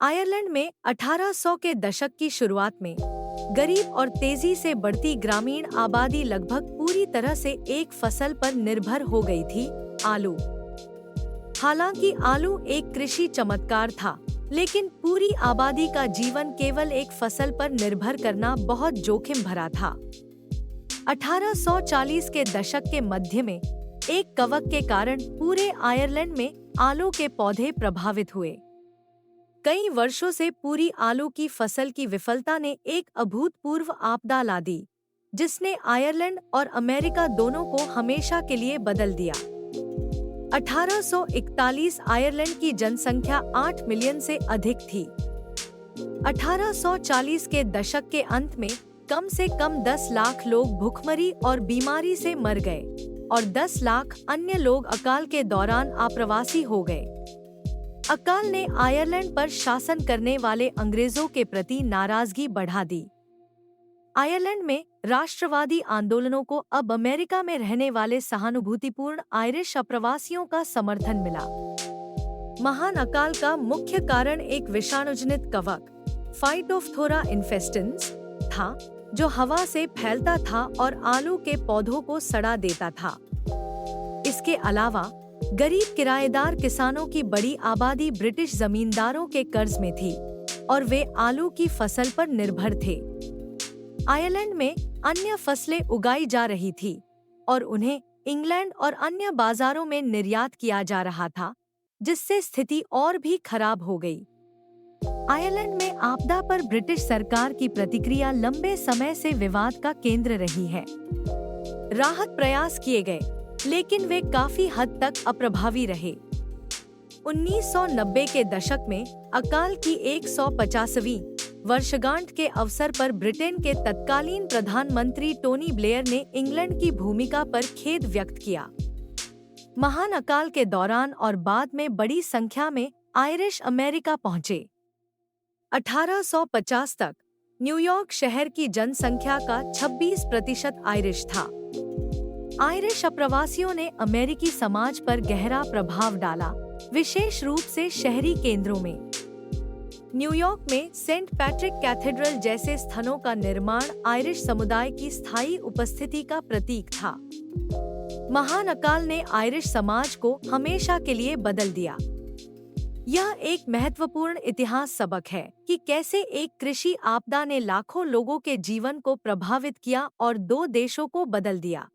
Ireland में 1800 के दशक की शुरुआत में गरीब और तेजी से बढ़ती ग्रामीण आबादी लगभग पूरी तरह से एक फसल पर निर्भर हो गई थी, आलू। हालांकि आलू एक कृषि चमत्कार था, लेकिन पूरी आबादी का जीवन केवल एक फसल पर निर्भर करना बहुत जोखिम भरा था। 1840 के दशक के मध्य में एक कवक के कारण पूरे आयरलैंड में आलू के पौधे प्रभावित हुए। कई वर्षों से पूरी आलू की फसल की विफलता ने एक अभूतपूर्व आपदा ला दी, जिसने आयरलैंड और अमेरिका दोनों को हमेशा के लिए बदल दिया। 1841 आयरलैंड की जनसंख्या 8 मिलियन से अधिक थी। 1840 के दशक के अंत में कम से कम 10 लाख लोग भूखमरी और बीमारी से मर गए और 10 लाख अन्य लोग अकाल के दौरान आप्रवासी हो गए। अकाल ने आयरलैंड पर शासन करने वाले अंग्रेजों के प्रति नाराजगी बढ़ा दी। आयरलैंड में राष्ट्रवादी आंदोलनों को अब अमेरिका में रहने वाले सहानुभूतिपूर्ण आयरिश अप्रवासियों का समर्थन मिला। महान अकाल का मुख्य कारण एक विषाणुजनित कवक, फाइटोफथोरा इन्फेस्टेंस, था, जो हवा से फैलता था और आलू के पौधों को सड़ा देता था। इसके अलावा गरीब किराएदार किसानों की बड़ी आबादी ब्रिटिश जमींदारों के कर्ज में थी और वे आलू की फसल पर निर्भर थे। आयरलैंड में अन्य फसलें उगाई जा रही थी और उन्हें इंग्लैंड और अन्य बाजारों में निर्यात किया जा रहा था, जिससे स्थिति और भी खराब हो गई। आयरलैंड में आपदा पर ब्रिटिश सरकार की प्रतिक्रिया लंबे समय से विवाद का केंद्र रही है। राहत प्रयास किए गए, लेकिन वे काफी हद तक अप्रभावी रहे। 1990 के दशक में अकाल की 150वीं वर्षगांठ के अवसर पर ब्रिटेन के तत्कालीन प्रधानमंत्री टोनी ब्लेयर ने इंग्लैंड की भूमिका पर खेद व्यक्त किया। महान अकाल के दौरान और बाद में बड़ी संख्या में आयरिश अमेरिका पहुंचे। 1850 तक न्यूयॉर्क शहर की जनसंख्या का 26% आयरिश था। आयरिश अप्रवासियों ने अमेरिकी समाज पर गहरा प्रभाव डाला, विशेष रूप से शहरी केंद्रों में। न्यूयॉर्क में सेंट पैट्रिक कैथेड्रल जैसे स्थलों का निर्माण आयरिश समुदाय की स्थायी उपस्थिति का प्रतीक था। महान अकाल ने आयरिश समाज को हमेशा के लिए बदल दिया। यह एक महत्वपूर्ण इतिहास सबक है कि कैसे एक कृषि आपदा ने लाखों लोगों के जीवन को प्रभावित किया और दो देशों को बदल दिया।